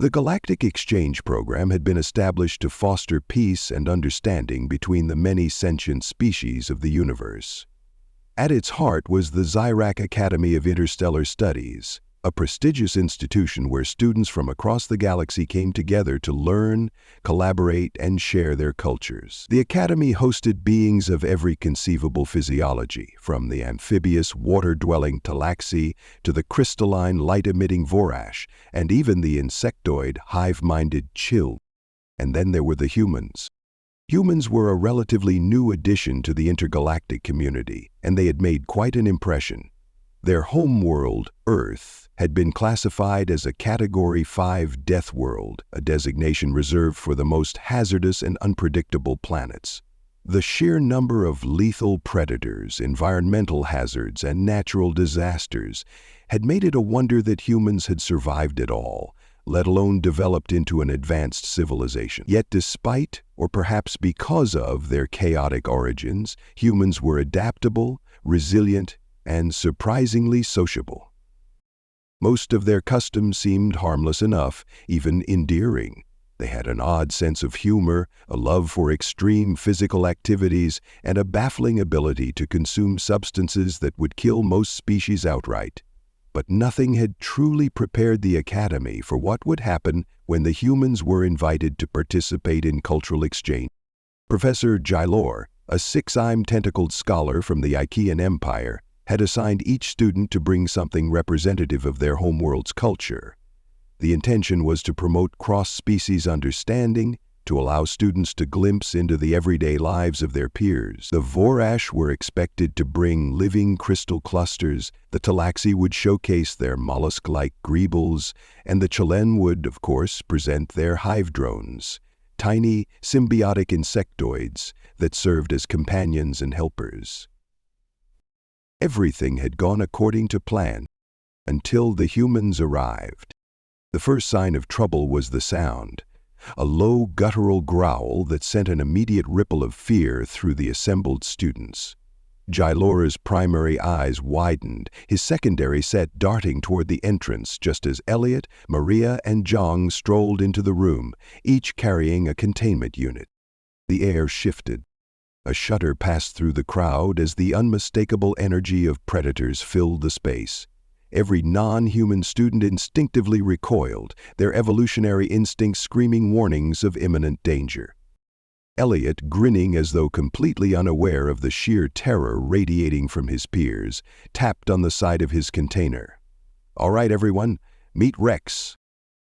The Galactic Exchange Program had been established to foster peace and understanding between the many sentient species of the universe. At its heart was the Zyrak Academy of Interstellar Studies, a prestigious institution where students from across the galaxy came together to learn, collaborate, and share their cultures. The Academy hosted beings of every conceivable physiology, from the amphibious, water-dwelling Talaxi to the crystalline, light-emitting Vorash, and even the insectoid, hive-minded Chill. And then there were the humans. Humans were a relatively new addition to the intergalactic community, and they had made quite an impression. Their homeworld, Earth, had been classified as a Category 5 Death World, a designation reserved for the most hazardous and unpredictable planets. The sheer number of lethal predators, environmental hazards, and natural disasters had made it a wonder that humans had survived it all, let alone developed into an advanced civilization. Yet despite, or perhaps because of, their chaotic origins, humans were adaptable, resilient, and surprisingly sociable. Most of their customs seemed harmless enough, even endearing. They had an odd sense of humor, a love for extreme physical activities, and a baffling ability to consume substances that would kill most species outright. But nothing had truly prepared the Academy for what would happen when the humans were invited to participate in cultural exchange. Professor Gylor, a six-armed tentacled scholar from the Achaean Empire, had assigned each student to bring something representative of their homeworld's culture. The intention was to promote cross-species understanding, to allow students to glimpse into the everyday lives of their peers. The Vorash were expected to bring living crystal clusters, the Talaxi would showcase their mollusk-like greebles, and the Chilen would, of course, present their hive drones, tiny, symbiotic insectoids that served as companions and helpers. Everything had gone according to plan until the humans arrived. The first sign of trouble was the sound, a low guttural growl that sent an immediate ripple of fear through the assembled students. Gylor's primary eyes widened, his secondary set darting toward the entrance just as Elliot, Maria, and Zhang strolled into the room, each carrying a containment unit. The air shifted. A shudder passed through the crowd as the unmistakable energy of predators filled the space. Every non-human student instinctively recoiled, their evolutionary instincts screaming warnings of imminent danger. Elliot, grinning as though completely unaware of the sheer terror radiating from his peers, tapped on the side of his container. "All right, everyone, meet Rex."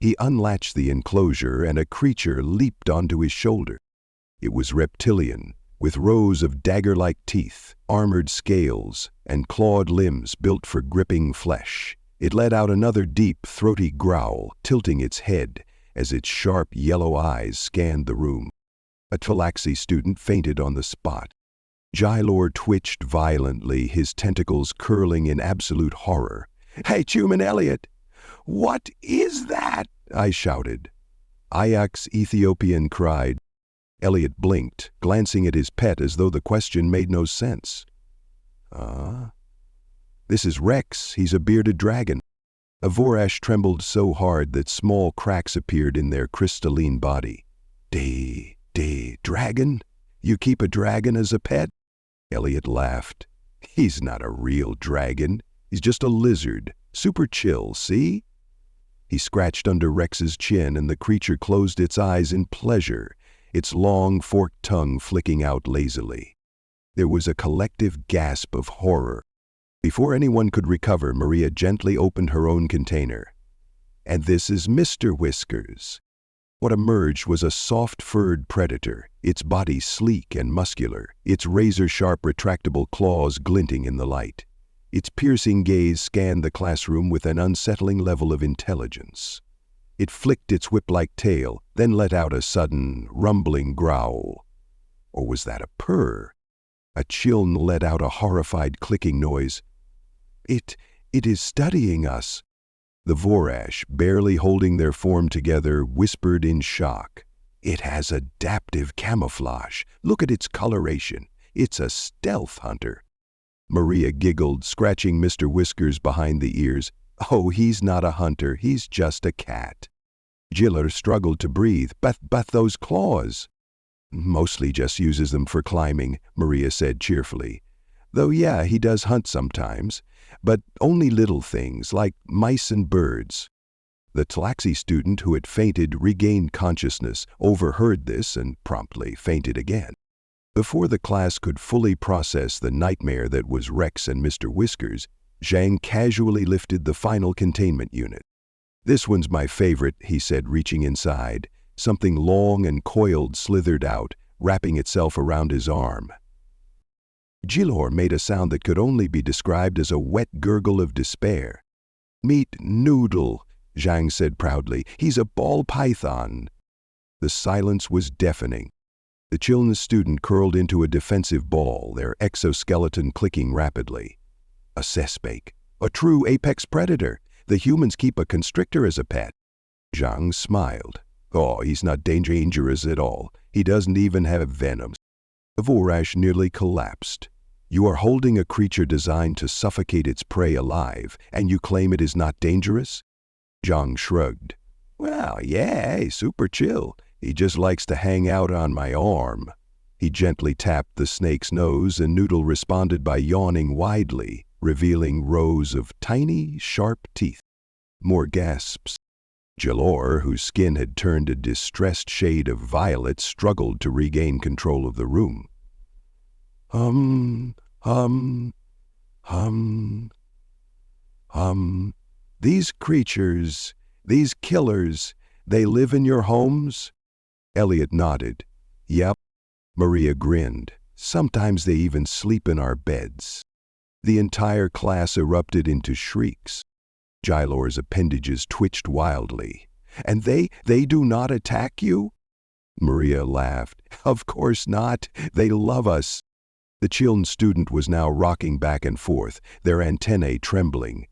He unlatched the enclosure and a creature leaped onto his shoulder. It was reptilian, with rows of dagger-like teeth, armored scales, and clawed limbs built for gripping flesh. It let out another deep, throaty growl, tilting its head as its sharp yellow eyes scanned the room. A Talaxi student fainted on the spot. Gylor twitched violently, his tentacles curling in absolute horror. "Hey, human Elliot! What is that?" I shouted. Ayak's Ethiopian cried. Elliot blinked, glancing at his pet as though the question made no sense. This is Rex, he's a bearded dragon." A Vorash trembled so hard that small cracks appeared in their crystalline body. Dragon? You keep a dragon as a pet?" Elliot laughed. "He's not a real dragon. He's just a lizard. Super chill, see?" He scratched under Rex's chin and the creature closed its eyes in pleasure, its long, forked tongue flicking out lazily. There was a collective gasp of horror. Before anyone could recover, Maria gently opened her own container. "And this is Mr. Whiskers." What emerged was a soft-furred predator, its body sleek and muscular, its razor-sharp retractable claws glinting in the light. Its piercing gaze scanned the classroom with an unsettling level of intelligence. It flicked its whip-like tail, then let out a sudden, rumbling growl. Or was that a purr? A Chiln let out a horrified clicking noise. It is studying us." The Vorash, barely holding their form together, whispered in shock. "It has adaptive camouflage. Look at its coloration. It's a stealth hunter." Maria giggled, scratching Mr. Whiskers behind the ears. "Oh, he's not a hunter, he's just a cat." Jiller struggled to breathe. But those claws. Mostly just uses them for climbing, Maria said cheerfully. Though yeah, he does hunt sometimes, but only little things like mice and birds. The Tlaxi student who had fainted regained consciousness, overheard this, and promptly fainted again. Before the class could fully process the nightmare that was Rex and Mr. Whiskers, Zhang casually lifted the final containment unit. "This one's my favorite," he said, reaching inside. Something long and coiled slithered out, wrapping itself around his arm. Jilor made a sound that could only be described as a wet gurgle of despair. "Meet Noodle," Zhang said proudly. "He's a ball python." The silence was deafening. The Chiln student curled into a defensive ball, their exoskeleton clicking rapidly. "A sespake, a true apex predator. The humans keep a constrictor as a pet." Zhang smiled. "Oh, he's not dangerous at all. He doesn't even have venom." Vorash nearly collapsed. "You are holding a creature designed to suffocate its prey alive, and you claim it is not dangerous?" Zhang shrugged. "Well, yeah, super chill. He just likes to hang out on my arm." He gently tapped the snake's nose, and Noodle responded by yawning widely, revealing rows of tiny, sharp teeth. More gasps. Jalor, whose skin had turned a distressed shade of violet, struggled to regain control of the room. Hum. These creatures, these killers, they live in your homes?" Elliot nodded. "Yep." Maria grinned. "Sometimes they even sleep in our beds." The entire class erupted into shrieks. Jylor's appendages twitched wildly. "And they do not attack you?" Maria laughed. "Of course not. They love us." The Chiln student was now rocking back and forth, their antennae trembling.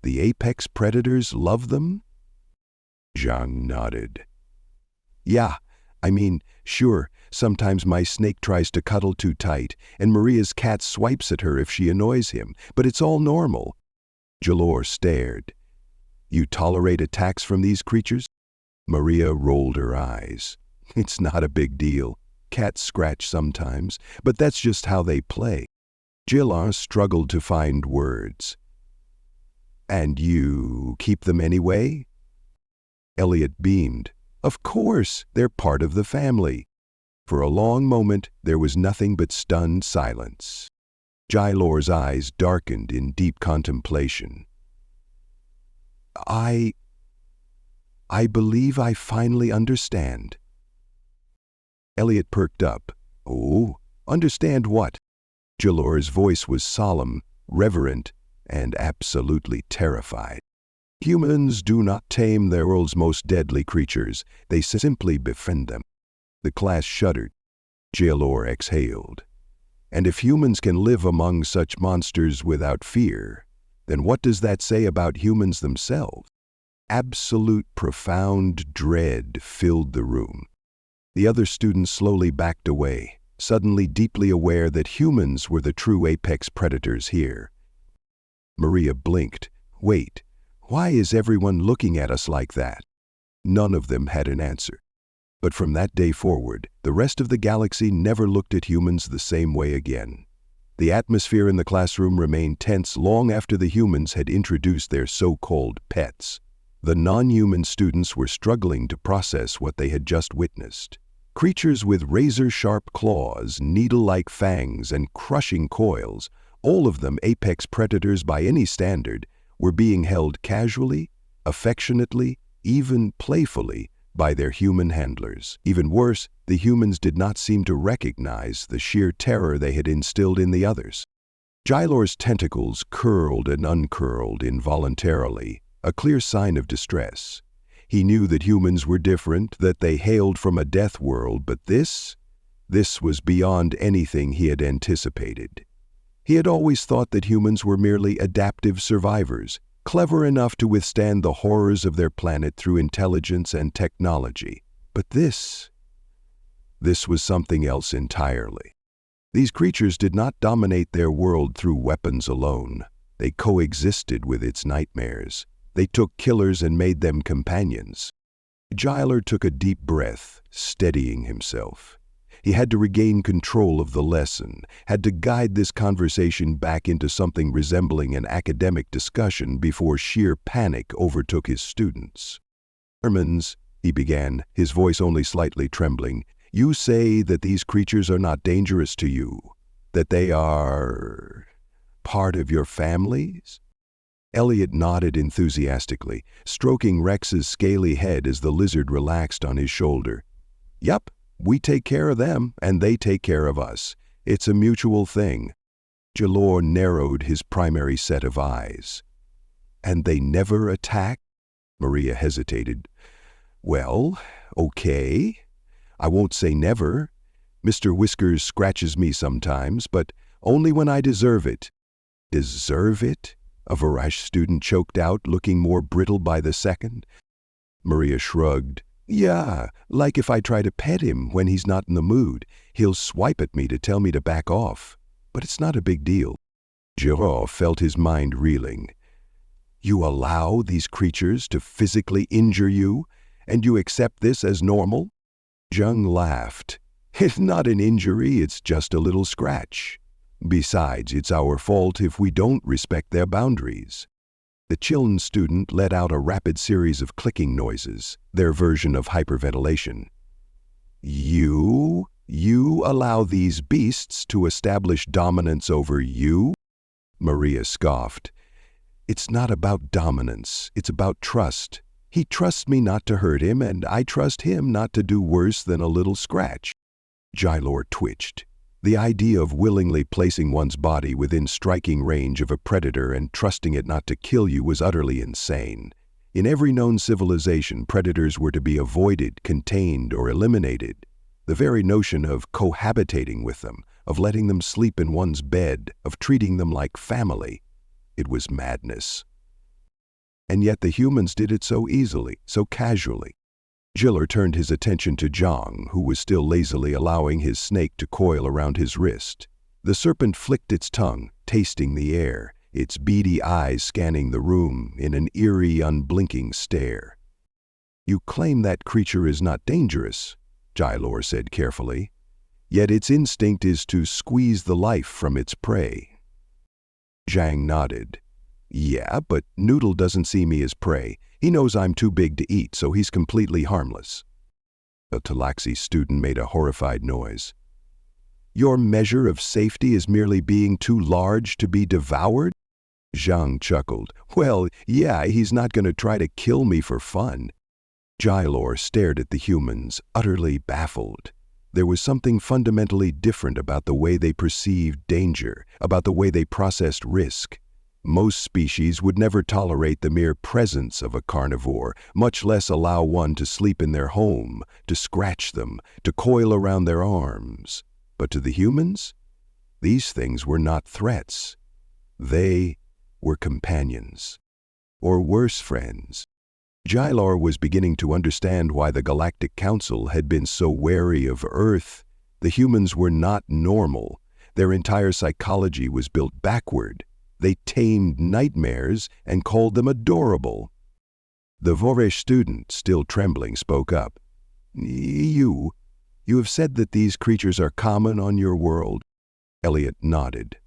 "The apex predators love them?" Zhang nodded. "Yeah, sure, sometimes my snake tries to cuddle too tight, and Maria's cat swipes at her if she annoys him, but it's all normal." Jalor stared. "You tolerate attacks from these creatures?" Maria rolled her eyes. "It's not a big deal. Cats scratch sometimes, but that's just how they play." Jalor struggled to find words. "And you keep them anyway?" Elliot beamed. "Of course, they're part of the family." For a long moment, there was nothing but stunned silence. Jylor's eyes darkened in deep contemplation. I believe I finally understand." Elliot perked up. "Oh, understand what?" Jalor's voice was solemn, reverent, and absolutely terrified. "Humans do not tame their world's most deadly creatures. They simply befriend them." The class shuddered. Jalor exhaled. "And if humans can live among such monsters without fear, then what does that say about humans themselves?" Absolute profound dread filled the room. The other students slowly backed away, suddenly deeply aware that humans were the true apex predators here. Maria blinked. "Wait, why is everyone looking at us like that?" None of them had an answer. But from that day forward, the rest of the galaxy never looked at humans the same way again. The atmosphere in the classroom remained tense long after the humans had introduced their so-called pets. The non-human students were struggling to process what they had just witnessed. Creatures with razor-sharp claws, needle-like fangs, and crushing coils, all of them apex predators by any standard, were being held casually, affectionately, even playfully by their human handlers. Even worse, the humans did not seem to recognize the sheer terror they had instilled in the others. Jylor's tentacles curled and uncurled involuntarily, a clear sign of distress. He knew that humans were different, that they hailed from a death world, but this was beyond anything he had anticipated. He had always thought that humans were merely adaptive survivors, clever enough to withstand the horrors of their planet through intelligence and technology. But this was something else entirely. These creatures did not dominate their world through weapons alone. They coexisted with its nightmares. They took killers and made them companions. Giler took a deep breath, steadying himself. He had to regain control of the lesson, had to guide this conversation back into something resembling an academic discussion before sheer panic overtook his students. "Germans," he began, his voice only slightly trembling, "you say that these creatures are not dangerous to you, that they are part of your families?" Elliot nodded enthusiastically, stroking Rex's scaly head as the lizard relaxed on his shoulder. "Yup, we take care of them, and they take care of us. It's a mutual thing." Jalor narrowed his primary set of eyes. "And they never attack?" Maria hesitated. "Well, okay. I won't say never. Mr. Whiskers scratches me sometimes, but only when I deserve it." "Deserve it?" a Varash student choked out, looking more brittle by the second. Maria shrugged. "Yeah, like if I try to pet him when he's not in the mood, he'll swipe at me to tell me to back off. But it's not a big deal." Giraud felt his mind reeling. "You allow these creatures to physically injure you, and you accept this as normal?" Zheng laughed. "It's not an injury, it's just a little scratch. Besides, it's our fault if we don't respect their boundaries." The Chiln student let out a rapid series of clicking noises, their version of hyperventilation. You allow these beasts to establish dominance over you?" Maria scoffed. "It's not about dominance, it's about trust. He trusts me not to hurt him, and I trust him not to do worse than a little scratch." Gilor twitched. The idea of willingly placing one's body within striking range of a predator and trusting it not to kill you was utterly insane. In every known civilization, predators were to be avoided, contained, or eliminated. The very notion of cohabitating with them, of letting them sleep in one's bed, of treating them like family, it was madness. And yet the humans did it so easily, so casually. Giller turned his attention to Zhang, who was still lazily allowing his snake to coil around his wrist. The serpent flicked its tongue, tasting the air, its beady eyes scanning the room in an eerie, unblinking stare. "You claim that creature is not dangerous," Gilor said carefully. "Yet its instinct is to squeeze the life from its prey." Zhang nodded. "Yeah, but Noodle doesn't see me as prey. He knows I'm too big to eat, so he's completely harmless." A Talaxi student made a horrified noise. "Your measure of safety is merely being too large to be devoured?" Zhang chuckled. "Well, yeah, he's not going to try to kill me for fun." Gilor stared at the humans, utterly baffled. There was something fundamentally different about the way they perceived danger, about the way they processed risk. Most species would never tolerate the mere presence of a carnivore, much less allow one to sleep in their home, to scratch them, to coil around their arms. But to the humans, these things were not threats. They were companions. Or worse, friends. Gilor was beginning to understand why the Galactic Council had been so wary of Earth. The humans were not normal. Their entire psychology was built backward. They tamed nightmares and called them adorable. The Voresh student, still trembling, spoke up. You have said that these creatures are common on your world?" Elliot nodded.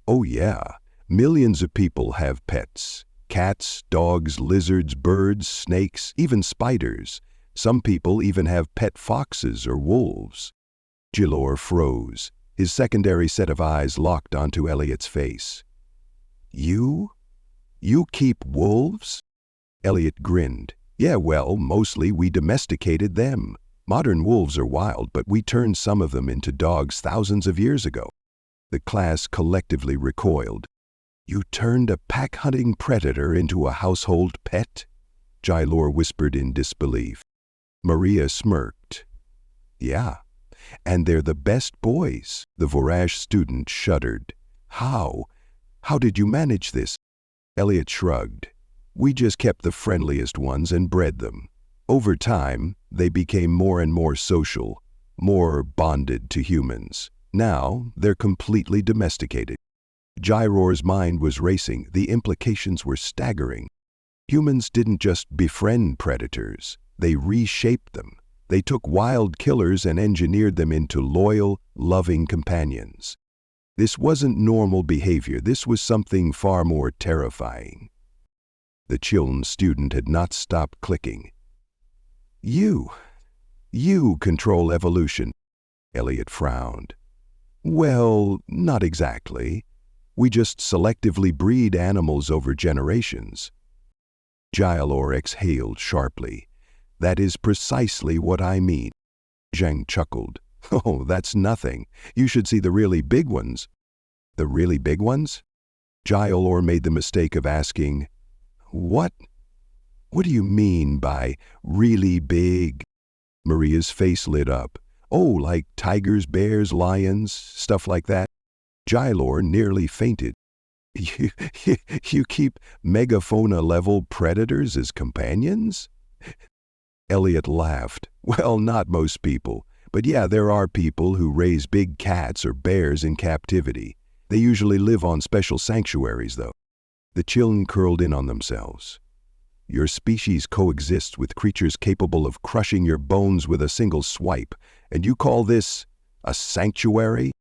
"Oh yeah, millions of people have pets. Cats, dogs, lizards, birds, snakes, even spiders. Some people even have pet foxes or wolves." Gilor froze. His secondary set of eyes locked onto Elliot's face. You keep wolves?" Elliot grinned. "Yeah, well, mostly we domesticated them. Modern wolves are wild, but we turned some of them into dogs thousands of years ago." The class collectively recoiled. "You turned a pack-hunting predator into a household pet?" Gilor whispered in disbelief. Maria smirked. "Yeah, and they're the best boys." The Vorash student shuddered. How did you manage this?" Elliot shrugged. "We just kept the friendliest ones and bred them. Over time, they became more and more social, more bonded to humans. Now, they're completely domesticated." Gilor's mind was racing. The implications were staggering. Humans didn't just befriend predators. They reshaped them. They took wild killers and engineered them into loyal, loving companions. This wasn't normal behavior. This was something far more terrifying. The Chiln student had not stopped clicking. You control evolution. Elliot frowned. Well, not exactly. We just selectively breed animals over generations. Gilor exhaled sharply. That is precisely what I mean. Zhang chuckled. Oh, that's nothing. You should see the really big ones. The really big ones? Gilor made the mistake of asking, What do you mean by really big? Maria's face lit up. Oh, like tigers, bears, lions, stuff like that. Gilor nearly fainted. You keep megafauna-level predators as companions? Elliot laughed. Well, not most people. But yeah, there are people who raise big cats or bears in captivity. They usually live on special sanctuaries, though. The Chiln curled in on themselves. Your species coexists with creatures capable of crushing your bones with a single swipe, and you call this a sanctuary?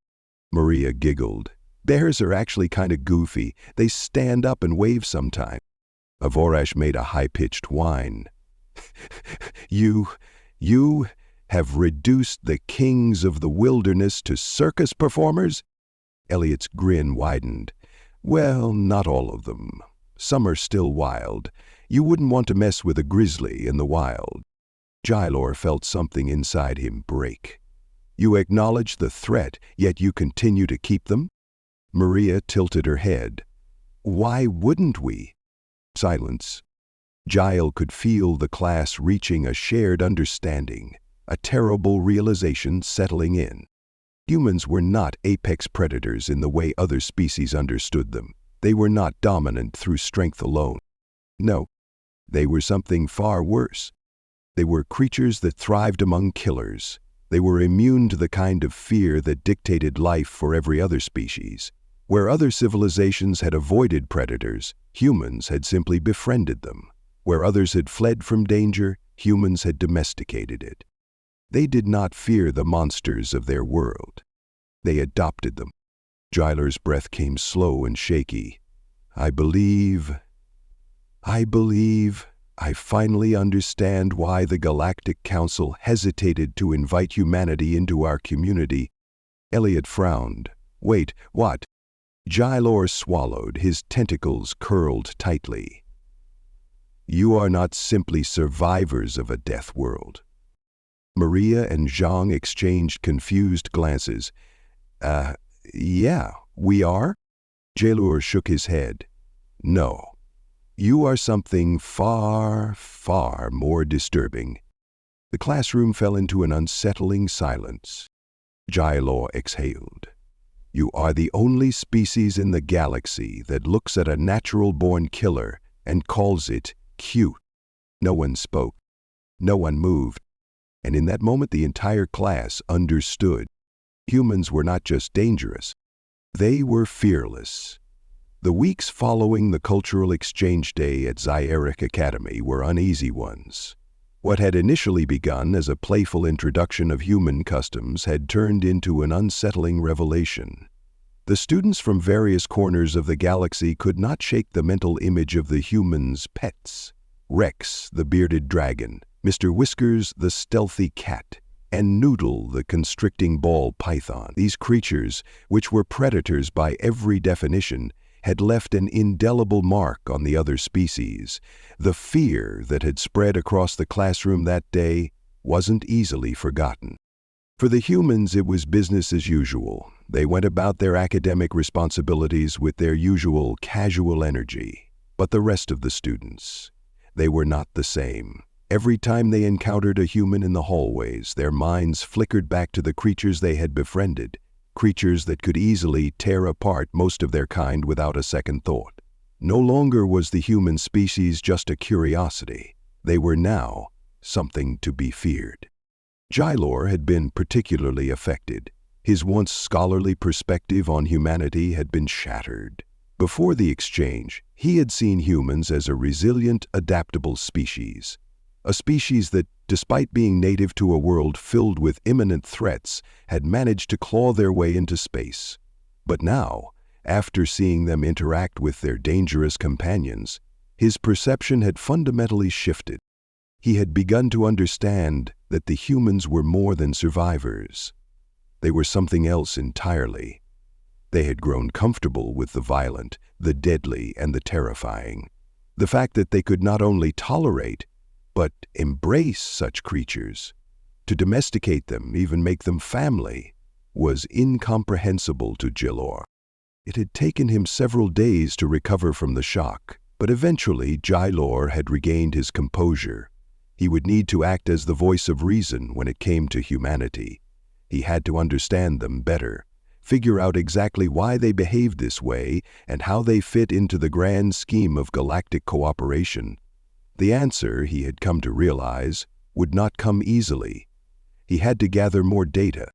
Maria giggled. Bears are actually kind of goofy. They stand up and wave sometimes. Avorash made a high-pitched whine. You have reduced the kings of the wilderness to circus performers? Elliot's grin widened. Well, not all of them. Some are still wild. You wouldn't want to mess with a grizzly in the wild. Gilor felt something inside him break. You acknowledge the threat, yet you continue to keep them? Maria tilted her head. Why wouldn't we? Silence. Gile could feel the class reaching a shared understanding, a terrible realization settling in. Humans were not apex predators in the way other species understood them. They were not dominant through strength alone. No, they were something far worse. They were creatures that thrived among killers. They were immune to the kind of fear that dictated life for every other species. Where other civilizations had avoided predators, humans had simply befriended them. Where others had fled from danger, humans had domesticated it. They did not fear the monsters of their world. They adopted them. Gilor's breath came slow and shaky. I believe I finally understand why the Galactic Council hesitated to invite humanity into our community. Elliot frowned. Wait, what? Gilor swallowed, his tentacles curled tightly. You are not simply survivors of a death world. Maria and Zhang exchanged confused glances. Yeah, we are? Gilor shook his head. No. You are something far, far more disturbing. The classroom fell into an unsettling silence. Gilor exhaled. You are the only species in the galaxy that looks at a natural-born killer and calls it cute. No one spoke. No one moved. And in that moment, the entire class understood. Humans were not just dangerous. They were fearless. The weeks following the cultural exchange day at Zyeric Academy were uneasy ones. What had initially begun as a playful introduction of human customs had turned into an unsettling revelation. The students from various corners of the galaxy could not shake the mental image of the humans' pets. Rex, the bearded dragon, Mr. Whiskers, the stealthy cat, and Noodle, the constricting ball python. These creatures, which were predators by every definition, had left an indelible mark on the other species. The fear that had spread across the classroom that day wasn't easily forgotten. For the humans, it was business as usual. They went about their academic responsibilities with their usual casual energy. But the rest of the students, they were not the same. Every time they encountered a human in the hallways, their minds flickered back to the creatures they had befriended, creatures that could easily tear apart most of their kind without a second thought. No longer was the human species just a curiosity. They were now something to be feared. Gilor had been particularly affected. His once scholarly perspective on humanity had been shattered. Before the exchange, he had seen humans as a resilient, adaptable species. a species that, despite being native to a world filled with imminent threats, had managed to claw their way into space. But now, after seeing them interact with their dangerous companions, his perception had fundamentally shifted. He had begun to understand that the humans were more than survivors. They were something else entirely. They had grown comfortable with the violent, the deadly, and the terrifying. The fact that they could not only tolerate, but embrace such creatures, to domesticate them, even make them family, was incomprehensible to Jalor. It had taken him several days to recover from the shock, but eventually Jalor had regained his composure. He would need to act as the voice of reason when it came to humanity. He had to understand them better, figure out exactly why they behaved this way and how they fit into the grand scheme of galactic cooperation. The answer, he had come to realize, would not come easily. He had to gather more data.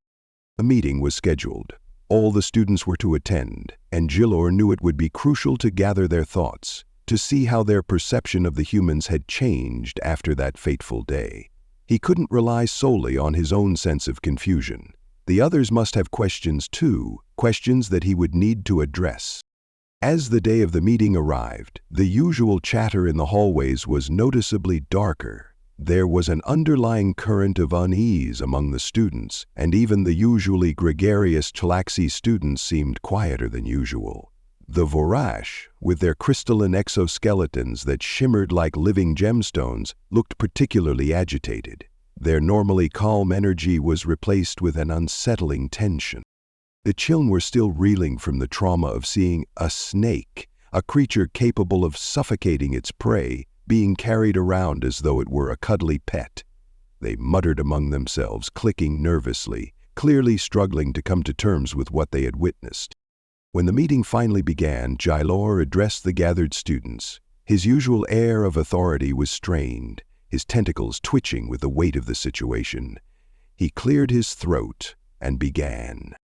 A meeting was scheduled. All the students were to attend, and Jalor knew it would be crucial to gather their thoughts, to see how their perception of the humans had changed after that fateful day. He couldn't rely solely on his own sense of confusion. The others must have questions too, questions that he would need to address. As the day of the meeting arrived, the usual chatter in the hallways was noticeably darker. There was an underlying current of unease among the students, and even the usually gregarious Chalaxi students seemed quieter than usual. The Vorash, with their crystalline exoskeletons that shimmered like living gemstones, looked particularly agitated. Their normally calm energy was replaced with an unsettling tension. The Chiln were still reeling from the trauma of seeing a snake, a creature capable of suffocating its prey, being carried around as though it were a cuddly pet. They muttered among themselves, clicking nervously, clearly struggling to come to terms with what they had witnessed. When the meeting finally began, Jalor addressed the gathered students. His usual air of authority was strained, his tentacles twitching with the weight of the situation. He cleared his throat and began.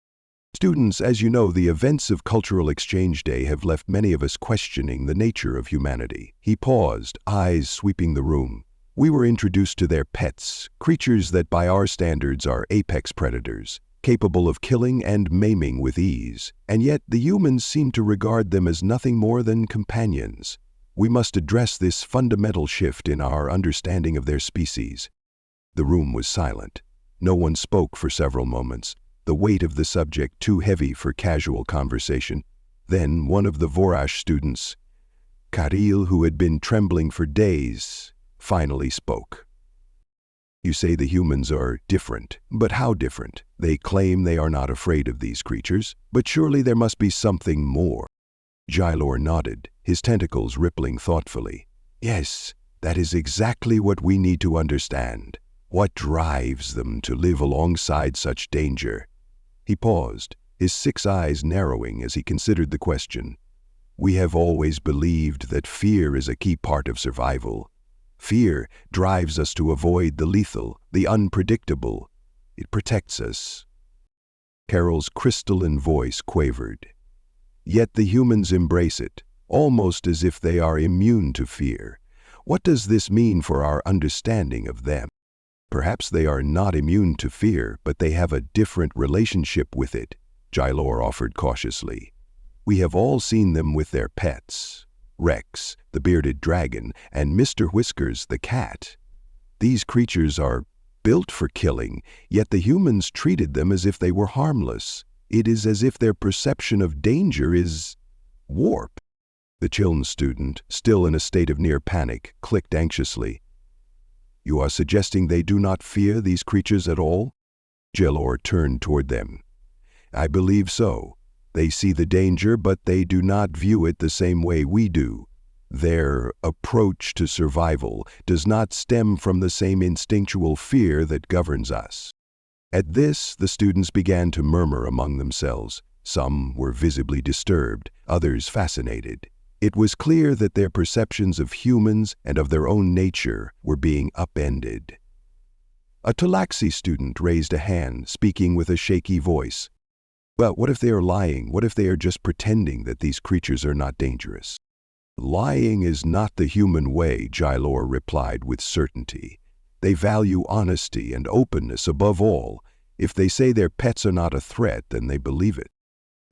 Students, as you know, the events of Cultural Exchange Day have left many of us questioning the nature of humanity. He paused, eyes sweeping the room. We were introduced to their pets, creatures that by our standards are apex predators, capable of killing and maiming with ease, and yet the humans seem to regard them as nothing more than companions. We must address this fundamental shift in our understanding of their species. The room was silent. No one spoke for several moments, the weight of the subject too heavy for casual conversation. Then one of the Vorash students, Karil, who had been trembling for days, finally spoke. You say the humans are different, but how different? They claim they are not afraid of these creatures, but surely there must be something more. Jalor nodded, his tentacles rippling thoughtfully. Yes, that is exactly what we need to understand. What drives them to live alongside such danger? He paused, his 6 eyes narrowing as he considered the question. We have always believed that fear is a key part of survival. Fear drives us to avoid the lethal, the unpredictable. It protects us. Carol's crystalline voice quavered. Yet the humans embrace it, almost as if they are immune to fear. What does this mean for our understanding of them? Perhaps they are not immune to fear, but they have a different relationship with it, Jalor offered cautiously. We have all seen them with their pets. Rex, the bearded dragon, and Mr. Whiskers, the cat. These creatures are built for killing, yet the humans treated them as if they were harmless. It is as if their perception of danger is warped. The Chiln student, still in a state of near panic, clicked anxiously. You are suggesting they do not fear these creatures at all? Jalor turned toward them. I believe so. They see the danger, but they do not view it the same way we do. Their approach to survival does not stem from the same instinctual fear that governs us. At this, the students began to murmur among themselves. Some were visibly disturbed, others fascinated. It was clear that their perceptions of humans and of their own nature were being upended. A Talaxi student raised a hand, speaking with a shaky voice. Well, what if they are lying? What if they are just pretending that these creatures are not dangerous? Lying is not the human way, Gylor replied with certainty. They value honesty and openness above all. If they say their pets are not a threat, then they believe it.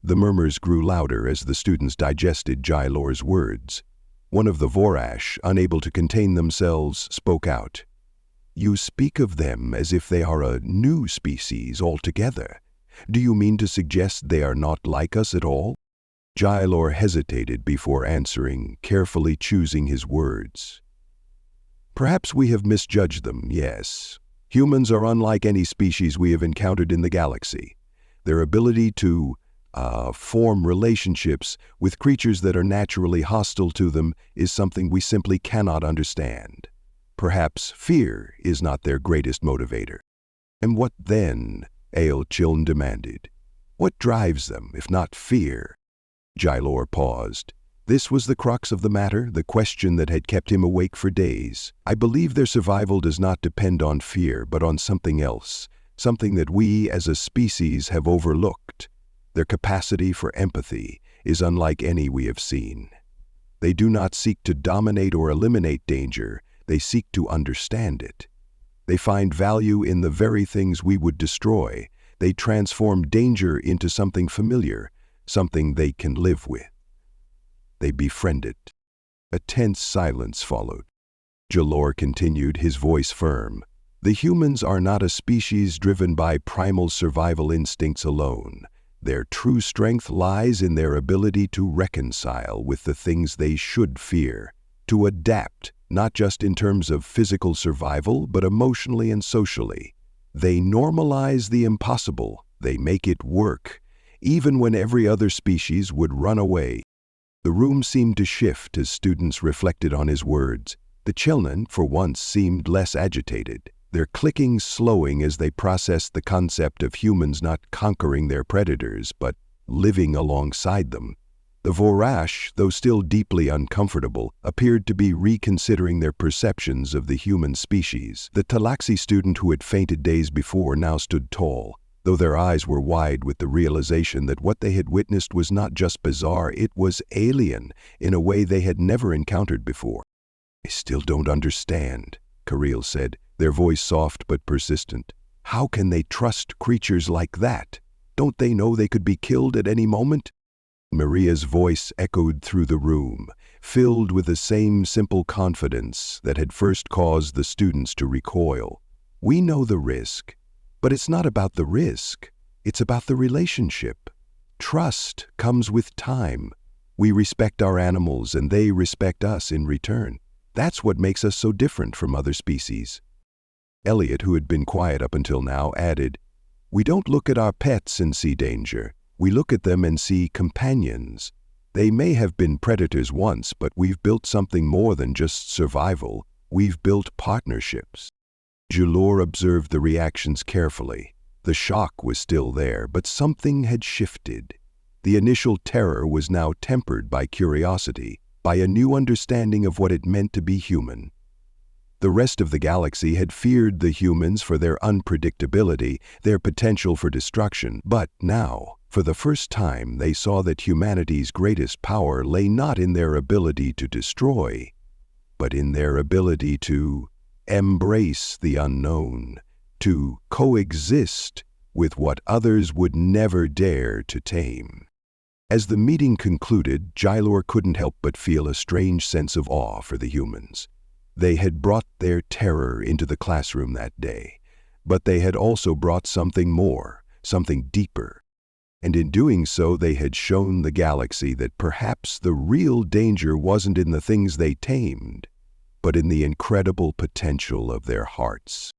The murmurs grew louder as the students digested Gylor's words. One of the Vorash, unable to contain themselves, spoke out. You speak of them as if they are a new species altogether. Do you mean to suggest they are not like us at all? Gylor hesitated before answering, carefully choosing his words. Perhaps we have misjudged them, yes. Humans are unlike any species we have encountered in the galaxy. Their ability to form relationships with creatures that are naturally hostile to them is something we simply cannot understand. Perhaps fear is not their greatest motivator. And what then? Aelchiln demanded. What drives them, if not fear? Gylor paused. This was the crux of the matter, the question that had kept him awake for days. I believe their survival does not depend on fear, but on something else, something that we as a species have overlooked. Their capacity for empathy is unlike any we have seen. They do not seek to dominate or eliminate danger, they seek to understand it. They find value in the very things we would destroy. They transform danger into something familiar, something they can live with. They befriend it. A tense silence followed. Gylor continued, his voice firm. The humans are not a species driven by primal survival instincts alone. Their true strength lies in their ability to reconcile with the things they should fear, to adapt, not just in terms of physical survival, but emotionally and socially. They normalize the impossible. They make it work, even when every other species would run away. The room seemed to shift as students reflected on his words. The Chilnan, for once, seemed less agitated, their clicking slowing as they processed the concept of humans not conquering their predators, but living alongside them. The Vorash, though still deeply uncomfortable, appeared to be reconsidering their perceptions of the human species. The Talaxi student who had fainted days before now stood tall, though their eyes were wide with the realization that what they had witnessed was not just bizarre, it was alien in a way they had never encountered before. I still don't understand, Kirill said, their voice soft but persistent. How can they trust creatures like that? Don't they know they could be killed at any moment? Maria's voice echoed through the room, filled with the same simple confidence that had first caused the students to recoil. We know the risk. But it's not about the risk, it's about the relationship. Trust comes with time. We respect our animals and they respect us in return. That's what makes us so different from other species. Elliot, who had been quiet up until now, added, We don't look at our pets and see danger. We look at them and see companions. They may have been predators once, but we've built something more than just survival. We've built partnerships. Gylor observed the reactions carefully. The shock was still there, but something had shifted. The initial terror was now tempered by curiosity, by a new understanding of what it meant to be human. The rest of the galaxy had feared the humans for their unpredictability, their potential for destruction, but now, for the first time, they saw that humanity's greatest power lay not in their ability to destroy, but in their ability to embrace the unknown, to coexist with what others would never dare to tame. As the meeting concluded, Gylor couldn't help but feel a strange sense of awe for the humans. They had brought their terror into the classroom that day, but they had also brought something more, something deeper. And in doing so, they had shown the galaxy that perhaps the real danger wasn't in the things they tamed, but in the incredible potential of their hearts.